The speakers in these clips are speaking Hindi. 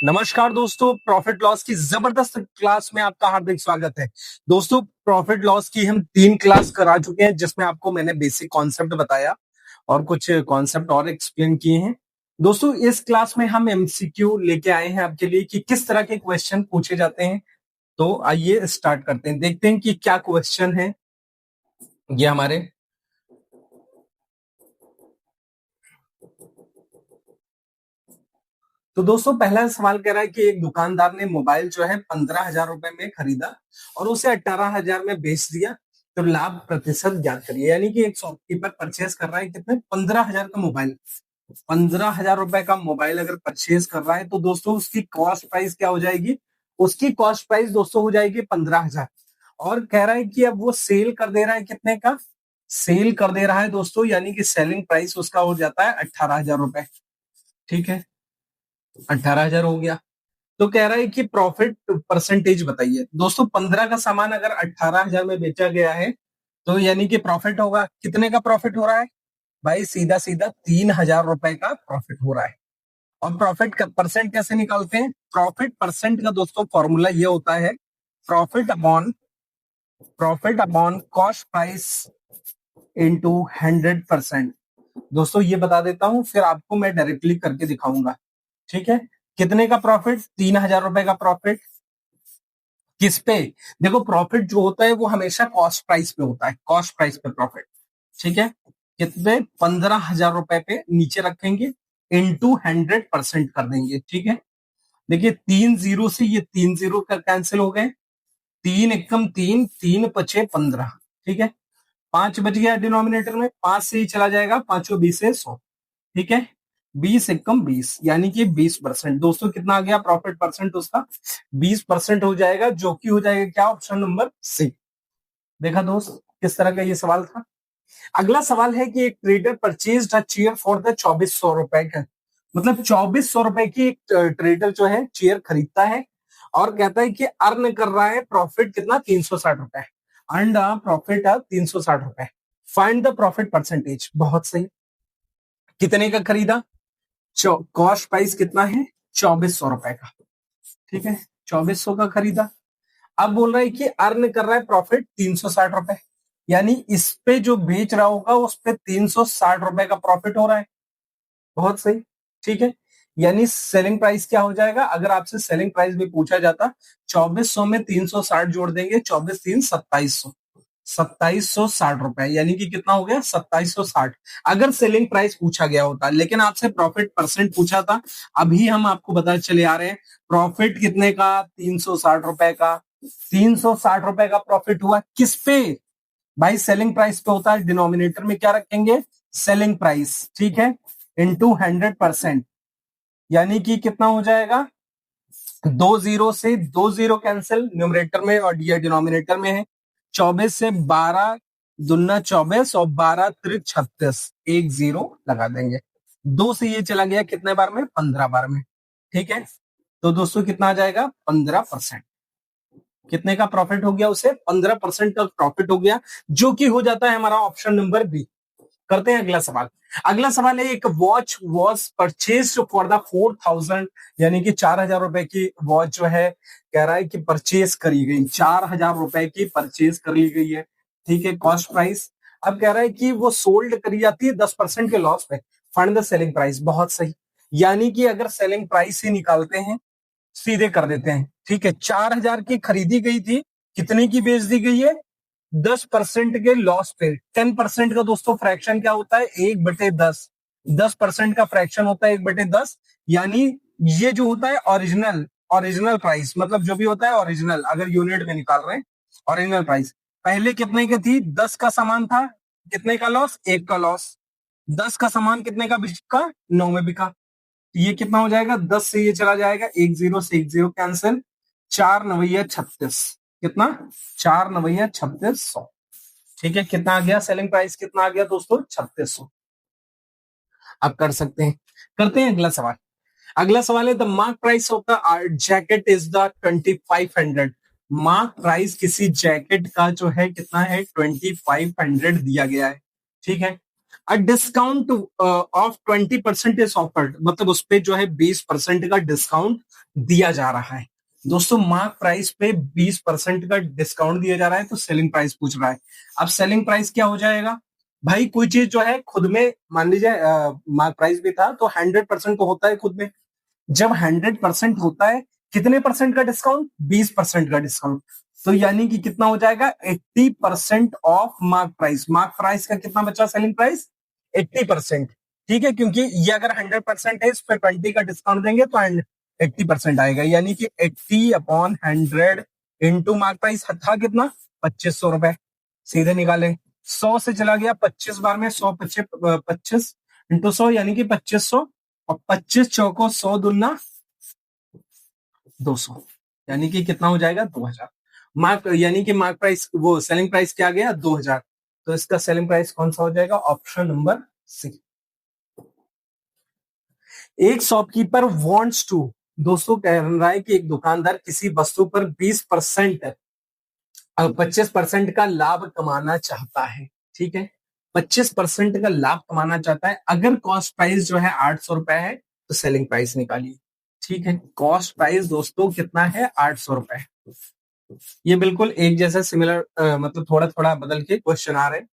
नमस्कार दोस्तों, प्रॉफिट लॉस की जबरदस्त क्लास में आपका हार्दिक स्वागत है। दोस्तों, प्रॉफिट लॉस की हम 3 क्लास करा चुके हैं, जिसमें आपको मैंने बेसिक कॉन्सेप्ट बताया और कुछ कॉन्सेप्ट और एक्सप्लेन किए हैं। दोस्तों, इस क्लास में हम एमसीक्यू लेके आए हैं आपके लिए कि किस तरह के क्वेश्चन पूछे जाते हैं। तो आइए स्टार्ट करते हैं, देखते हैं कि क्या क्वेश्चन है ये हमारे। तो दोस्तों, पहला सवाल कह रहा है कि एक दुकानदार ने मोबाइल जो है 15,000 रुपए में खरीदा और उसे 18,000 में बेच दिया। तो लाभ प्रतिशत ज्ञात करिए। यानी कि एक शॉपकीपर परचेज कर रहा है कितने, 15,000 का मोबाइल। 15,000 रुपए का मोबाइल अगर परचेज कर रहा है तो दोस्तों उसकी कॉस्ट प्राइस क्या हो जाएगी? उसकी कॉस्ट प्राइस दोस्तों हो जाएगी 15,000। और कह रहा है कि अब वो सेल कर दे रहा है कितने का? सेल कर दे रहा है दोस्तों, यानी कि सेलिंग प्राइस उसका हो जाता है 18,000 रुपए। ठीक है, 18,000 हो गया। तो कह रहा है कि प्रॉफिट परसेंटेज बताइए। दोस्तों, 15 का सामान अगर 18,000 में बेचा गया है तो यानी कि प्रॉफिट होगा कितने का? प्रॉफिट हो रहा है भाई, सीधा सीधा 3,000 रुपए का प्रॉफिट हो रहा है। और प्रॉफिट का परसेंट कैसे निकालते हैं? प्रॉफिट परसेंट का दोस्तों फॉर्मूला ये होता है, profit upon cost price into 100%। दोस्तों ये बता देता हूं, फिर आपको मैं डायरेक्टली करके दिखाऊंगा। ठीक है, कितने का प्रॉफिट? 3,000 रुपए का प्रॉफिट। किस पे? देखो, प्रॉफिट जो होता है वो हमेशा कॉस्ट प्राइस पे होता है, कॉस्ट प्राइस पे प्रॉफिट। ठीक है, कितने? 15,000 रुपए पे नीचे रखेंगे, इंटू 100% कर देंगे। ठीक है, देखिए 3 जीरो से ये 3 जीरो का कैंसिल हो गए। तीन एकम तीन, तीन पचे 15। ठीक है, 5 बच गया डिनोमिनेटर में, 5 से ही चला जाएगा, 5 और 20 है 100। ठीक है, 20 एकम 20 यानी कि 20%। दोस्तों कितना आ गया प्रॉफिट परसेंट उसका? 20% हो जाएगा, जो कि हो जाएगा क्या? Option number C. देखा दोस्त, किस तरह का ये सवाल था। अगला सवाल है कि एक trader purchase a chair for the 2400 रुपए का, मतलब 2400 रुपए की एक ट्रेडर जो है चेयर खरीदता है और कहता है कि अर्न कर रहा है प्रॉफिट कितना? 360 रुपए। अर्न प्रॉफिट 360 रुपए। Find the profit percentage. बहुत सही। कितने का खरीदा? कॉस्ट प्राइस कितना है? 2400 रुपए का। ठीक है, 2400 का खरीदा। अब बोल रहा है कि अर्न कर रहा है प्रॉफिट 360 रुपए, यानी इस पे जो बेच रहा होगा उस पे 360 रुपए का प्रॉफिट हो रहा है। बहुत सही। ठीक है, यानी सेलिंग प्राइस क्या हो जाएगा? अगर आपसे सेलिंग प्राइस भी पूछा जाता, 2400 में 360 जोड़ देंगे, 24 3 2700, 2760 रुपए, यानी कि कितना हो गया? 2760। अगर सेलिंग प्राइस पूछा गया होता, लेकिन आपसे प्रॉफिट परसेंट पूछा था। अभी हम आपको बता चले आ रहे हैं प्रॉफिट कितने का? 360 रुपए का। 360 रुपए का प्रॉफिट हुआ किस पे? भाई सेलिंग प्राइस पे होता है, डिनोमिनेटर में क्या रखेंगे? Selling price. ठीक है, इंटू 100%, यानी कि कितना हो जाएगा? 2 जीरो से 2 जीरो कैंसिल न्यूमरेटर में और ये डिनोमिनेटर में है। 24 से 12 दुना 24 और 12 त्रिक 36, 1 जीरो लगा देंगे। 2 से ये चला गया कितने बार में? 15 बार में। ठीक है, तो दोस्तों कितना आ जाएगा? 15%। कितने का प्रॉफिट हो गया? उसे 15% का प्रॉफिट हो गया, जो कि हो जाता है हमारा ऑप्शन नंबर बी। करते हैं अगला सवाल। अगला सवाल है, एक watch was purchase for the 4,000, यानी कि 4,000 रुपए की वॉच जो है कह रहा है कि परचेज करी गई, 4,000 रुपए की परचेज कर ली गई है। ठीक है, कॉस्ट प्राइस। अब कह रहा है कि वो सोल्ड करी जाती है 10% के लॉस पे। Find the selling price. बहुत सही, यानी कि अगर सेलिंग प्राइस ही निकालते हैं, सीधे कर देते हैं। ठीक है, 4,000 की खरीदी गई थी, कितने की बेच दी गई है? 10% के लॉस पे। 10% का दोस्तों फ्रैक्शन क्या होता है? 1/10। 10% का फ्रैक्शन होता है 1/10, यानी ये जो होता है ओरिजिनल, ओरिजिनल प्राइस, मतलब जो भी होता है ओरिजिनल, अगर यूनिट में निकाल रहे हैं ओरिजिनल प्राइस। पहले कितने की थी? 10 का सामान था, कितने का लॉस? 1 का लॉस। 10 का सामान कितने का बिका? 9 में बिका। ये कितना हो जाएगा? 10 से ये चला जाएगा, 1 जीरो से 1 जीरो कैंसिल, 4 9 36। कितना? 4 9 36 100। ठीक है, कितना आ गया? सेलिंग प्राइस कितना आ गया दोस्तों? 3600। आप कर सकते हैं। करते हैं अगला सवाल। अगला सवाल है, the mark price of the jacket is the 2500। Mark price किसी जैकेट का जो है कितना है? 2500 दिया गया है। ठीक है, अ डिस्काउंट ऑफ 20% इज ऑफर्ड, मतलब उस पे जो है 20% का डिस्काउंट दिया जा रहा है। दोस्तों मार्क प्राइस पे 20% का डिस्काउंट दिया जा रहा है, तो सेलिंग प्राइस पूछ रहा है। अब सेलिंग प्राइस क्या हो जाएगा भाई, कोई चीज जो है खुद में, मान लीजिए मार्क प्राइस भी था तो 100% तो होता है खुद में। जब 100% होता है, कितने परसेंट का डिस्काउंट, 20% का डिस्काउंट, तो यानी कि कितना हो जाएगा, 80% of mark price. Mark price का कितना बचा सेलिंग प्राइस, 80%। ठीक है, क्योंकि ये अगर 100% है, इस पर 20 का डिस्काउंट देंगे तो 80% आएगा, यानी कि 80/100 इंटू मार्क प्राइस था कितना, 2500 रुपए। सीधे निकाले, 100 से चला गया 25 बार में, 100 25 25 इंटू 100 यानी कि 2500, और 25 चौको 100 दुना 200, यानी कि कितना हो जाएगा, 2000। मार्क यानी कि मार्क प्राइस, वो सेलिंग प्राइस क्या आ गया, 2000। तो इसका सेलिंग प्राइस कौन सा हो जाएगा, ऑप्शन नंबर सी। एक शॉपकीपर वांट्स टू, दोस्तों कह रहा है कि एक दुकानदार किसी वस्तु पर 20% 25% का लाभ कमाना चाहता है। ठीक है, 25% का लाभ कमाना चाहता है। अगर कॉस्ट प्राइस जो है 800 रुपए है, तो सेलिंग प्राइस निकालिए। ठीक है, कॉस्ट प्राइस दोस्तों कितना है, 800 रुपए। ये बिल्कुल एक जैसा सिमिलर, मतलब थोड़ा थोड़ा बदल के क्वेश्चन आ रहे हैं।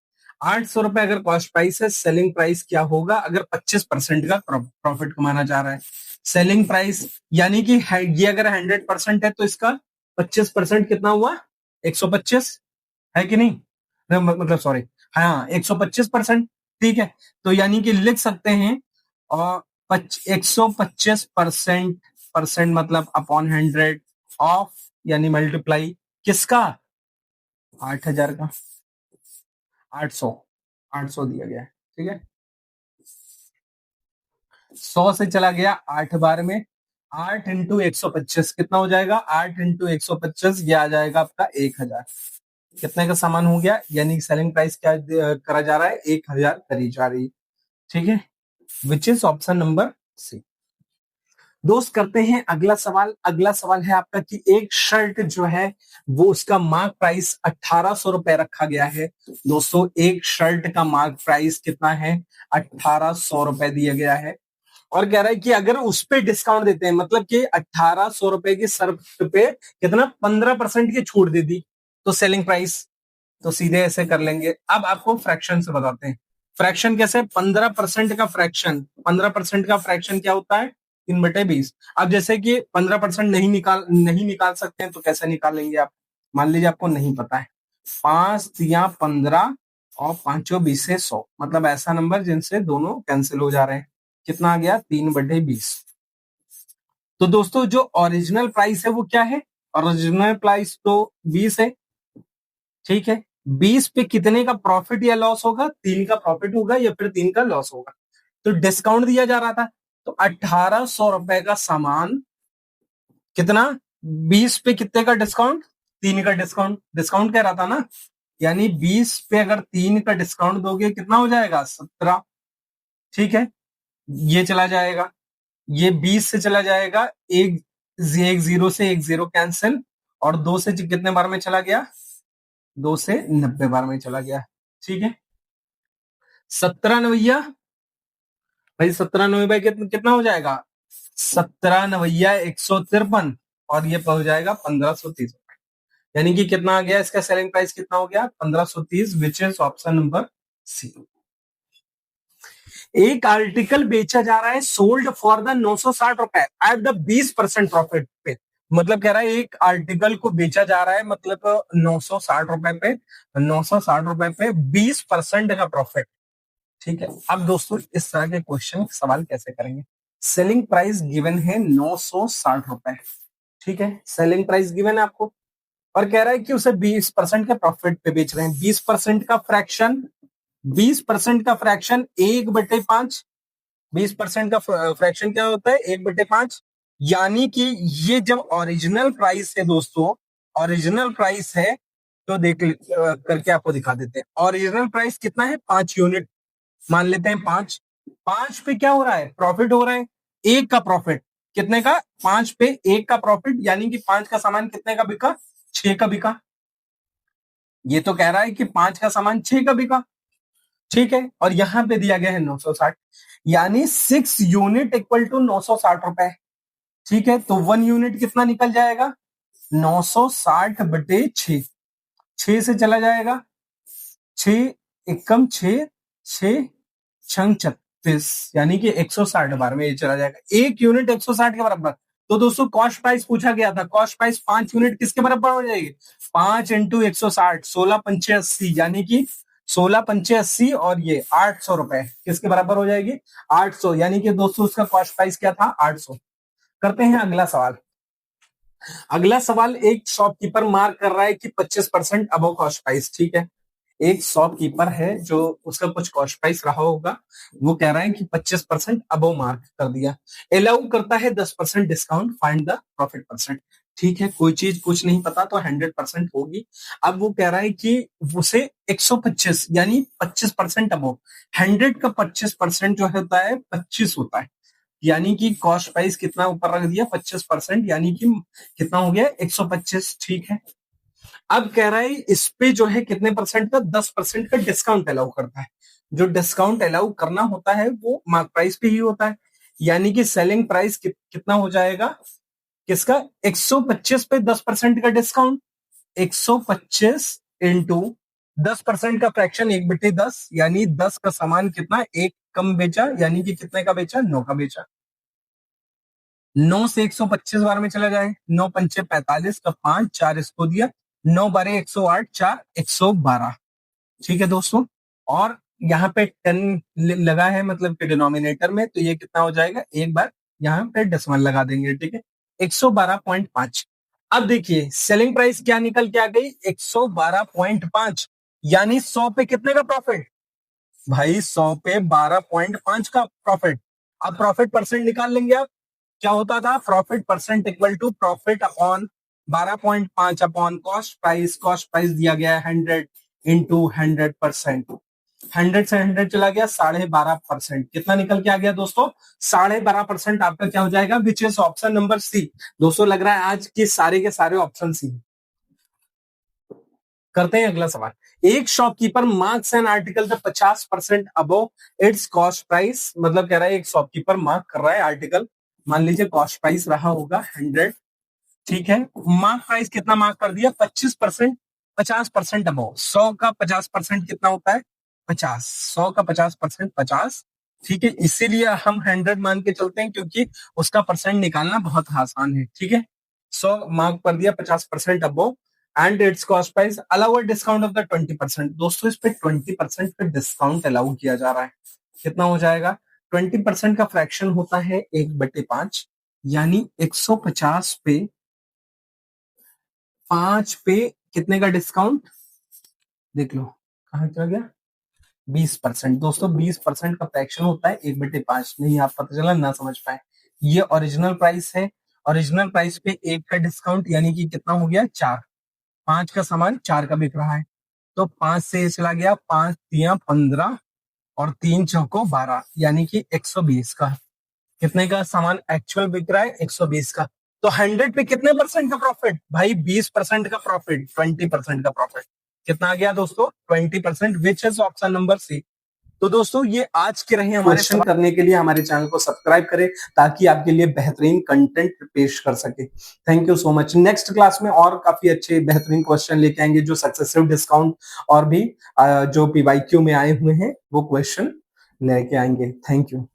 800 रुपए अगर कॉस्ट प्राइस है, सेलिंग प्राइस क्या होगा, अगर 25% का प्रॉफिट कमाना चाह रहा है। सेलिंग प्राइस यानी कि ये अगर 100% है, तो इसका 25% कितना हुआ, 125, है कि नहीं, मतलब सॉरी, हाँ 125%। ठीक है, तो यानी कि लिख सकते हैं, और 125% परसेंट मतलब अपॉन 100 ऑफ, यानी मल्टीप्लाई किसका, 8000 का, 800, 800 दिया गया है। ठीक है, 100 से चला गया 8 बार में, 8 इंटू 125 कितना हो जाएगा, 8 इंटू 125 ये आ जाएगा आपका 1000। कितने का सामान हो गया, यानी सेलिंग प्राइस क्या करा जा रहा है, 1000 करी जा रही है। ठीक है, which is option number C. दोस्त करते हैं अगला सवाल। अगला सवाल है आपका कि एक शर्ट जो है वो उसका मार्क प्राइस 1800 रुपए रखा गया है। दोस्तों एक शर्ट का मार्क प्राइस कितना है, 1800 रुपए दिया गया है, और कह रहा है कि अगर उस पे डिस्काउंट देते हैं, मतलब कि 1800 रुपए की शर्ट पे कितना, 15% की छूट दे दी, तो सेलिंग प्राइस, तो सीधे ऐसे कर लेंगे। अब आपको फ्रैक्शन से बताते हैं। फ्रैक्शन कैसे, 15% का फ्रैक्शन, 15% का फ्रैक्शन क्या होता है, 3/20। अब जैसे कि 15% नहीं निकाल सकते हैं, तो कैसे निकालेंगे आप, मान लीजिए आपको नहीं पता है, 5×15 और 5×20 से 100, मतलब ऐसा नंबर जिनसे दोनों कैंसिल हो जा रहे हैं। कितना आ गया, 3/20। तो दोस्तों जो ओरिजिनल प्राइस है वो क्या है, ओरिजिनल प्राइस तो 20 है। ठीक है, 20 पे कितने का प्रॉफिट या लॉस होगा, 3 का प्रॉफिट होगा या फिर 3 का लॉस होगा। तो डिस्काउंट दिया जा रहा था, तो 1800 रुपए का सामान कितना, 20 पे कितने का डिस्काउंट, 3 का डिस्काउंट, डिस्काउंट कह रहा था ना, यानी 20 पे अगर 3 का डिस्काउंट दोगे कितना हो जाएगा, 17। ठीक है, ये चला जाएगा, ये 20 से चला जाएगा, एक जीरो से एक जीरो कैंसिल, और 2 से कितने बार में चला गया, 2 से 90 बार में चला गया। ठीक है, 17 नवैया, भाई 17 नवैया कितना हो जाएगा, 17 नवैया 153, और ये पहुंच जाएगा 1530। यानी कि कितना आ गया, इसका सेलिंग प्राइस कितना हो गया, 1530, which is option number C. एक आर्टिकल बेचा जा रहा है, सोल्ड फॉर द 960 रुपए एट द 20% प्रॉफिट पे, मतलब कह रहा है एक आर्टिकल को बेचा जा रहा है, मतलब 960 रुपए पे, 960 रुपए पे 20% का प्रॉफिट। ठीक है, अब दोस्तों इस तरह के क्वेश्चन सवाल कैसे करेंगे। सेलिंग प्राइस गिवन है 960 रुपए। ठीक है, सेलिंग प्राइस गिवन है आपको, और कह रहा है कि उसे 20% के प्रॉफिट पे बेच रहे हैं। 20% का फ्रैक्शन, 20% का फ्रैक्शन 1/5, 20% का फ्रैक्शन क्या होता है, 1/5, यानी कि ये जब ओरिजिनल प्राइस है दोस्तों, ओरिजिनल प्राइस है, तो देख करके आपको दिखा देते हैं। ओरिजिनल प्राइस कितना है, 5 यूनिट, मान लेते हैं 5। 5 पे क्या हो रहा है, प्रॉफिट हो रहा है, 1 का प्रॉफिट, कितने का, 5 पे 1 का प्रॉफिट, यानी कि 5 का सामान कितने का बिका, 6 का बिका। ये तो कह रहा है कि 5 का सामान 6 का बिका, ठीक है, और यहां पे दिया गया है 960, यानी 6 यूनिट इक्वल टू 960 रुपए। ठीक है, तो 1 यूनिट कितना निकल जाएगा, 960 बटे 6, 6 से चला जाएगा, 6 एकम 6, 6 छंग 36, यानी कि 160 बार में ये चला जाएगा, एक यूनिट 160 के बराबर। तो दोस्तों कॉस्ट प्राइस पूछा गया था, कॉस्ट प्राइस 5 यूनिट किसके बराबर हो जाएगी, 5 इंटू 160, 16 पंचे 80, यानी कि 16 पंचे 80 और ये 800 रुपए किसके बराबर हो जाएगी, 800, यानी कि दोस्तों उसका कॉस्ट प्राइस क्या था, 800। करते हैं अगला सवाल। अगला सवाल, एक शॉपकीपर मार्क कर रहा है कि 25% अबव कॉस्ट प्राइस। ठीक है, एक शॉपकीपर है जो उसका कुछ कॉस्ट प्राइस रहा होगा, वो कह रहा है कि 25% अबव मार्क कर दिया, अलाउ करता है 10% discount, find the profit percent. ठीक है, कोई चीज कुछ नहीं पता तो 100% होगी। अब वो कह रहा है कि उसे 125 यानी 25% अबव, 100 का 25% जो होता है 25 होता है, यानी कि कॉस्ट प्राइस कितना ऊपर रख दिया, 25%, यानी कि कितना हो गया, 125। ठीक है, अब कह रहा है इस पे जो है कितने परसेंट का, 10% का डिस्काउंट अलाउ करता है। जो डिस्काउंट अलाउ करना होता है वो मार्क प्राइस पे ही होता है, यानी कि सेलिंग प्राइस कितना हो जाएगा किसका, 125 पे 10% का डिस्काउंट, 125 इंटू 10% का फ्रैक्शन 1/10, यानी 10 का सामान कितना, एक कम बेचा, यानी कि कितने का बेचा, 9 का बेचा। 9 से 125 बार में चला जाए, 9 पंचे 45 का 5, 4 इसको दिया, 9 बारे 108, 4 112। ठीक है दोस्तों, और यहाँ पे 10 लगा है मतलब कि डिनोमिनेटर में, तो ये कितना हो जाएगा, एक बार यहाँ पे डेसिमल लगा देंगे। ठीक है, 112.5। अब देखिए सेलिंग प्राइस क्या निकल के आ गई, 112.5, यानी 100 पे कितने का प्रॉफिट, भाई 100 पे 12.5 का प्रॉफिट। अब प्रॉफिट परसेंट निकाल लेंगे आप, क्या होता था, profit percent equal to profit upon 12.5 upon cost price, cost price दिया गया है 100 इंटू 100%, 100 से 100 चला गया, 12.5%, कितना निकल के आ गया दोस्तों, 12.5% आपका क्या हो जाएगा, which is option number C. दोस्तों लग रहा है आज के सारे ऑप्शन सी। करते हैं अगला सवाल। एक shopkeeper marks an article the 50% above it's cost price, मतलब कह रहा है एक शॉपकीपर मार्क कर रहा है आर्टिकल, मान लीजिए कॉस्ट प्राइस रहा होगा 100। ठीक है, मार्क प्राइस कितना मार्क कर दिया, 25%, 50% अबव, 100 का 50% कितना होता है, 50, 100 का 50% 50। ठीक है, इसीलिए हम 100 मान के चलते हैं क्योंकि उसका परसेंट निकालना बहुत आसान है। ठीक है, 100 मार्क कर दिया 50% above and it's cost price, allow a discount of the 20%। दोस्तों इस पे 20% का डिस्काउंट अलाउ किया जा रहा है, कितना हो जाएगा, 20% का फ्रैक्शन होता है 1/5, यानी 150 पे 5 पे कितने का डिस्काउंट, देख लो कहा चला गया, 20%। दोस्तों 20% का फ्रैक्शन होता है 1/5, नहीं आप पता चला ना समझ पाए, ये ओरिजिनल प्राइस है, ओरिजिनल प्राइस पे एक का डिस्काउंट, यानी कि कितना हो गया, 4, 5 का सामान 4 का बिक रहा है, तो 5 से चला गया, 5 तिया 15 और 3 चौको 12, यानी कि 120 का, कितने का सामान एक्चुअल बिक रहा है, 120 का। तो 100 पे कितने परसेंट का प्रॉफिट, भाई 20% का प्रॉफिट, 20% का प्रॉफिट, कितना आ गया दोस्तों, 20%, which is option number C. तो दोस्तों ये आज के रहे हमारे क्वेश्चन करने के लिए हमारे चैनल को सब्सक्राइब करें ताकि आपके लिए बेहतरीन कंटेंट पेश कर सके। Thank you so much. Next class में और काफी अच्छे बेहतरीन क्वेश्चन लेके आएंगे जो सक्सेसिव डिस्काउंट और भी जो पीवाईक्यू में आए हुए हैं वो क्वेश्चन लेके आएंगे। Thank you.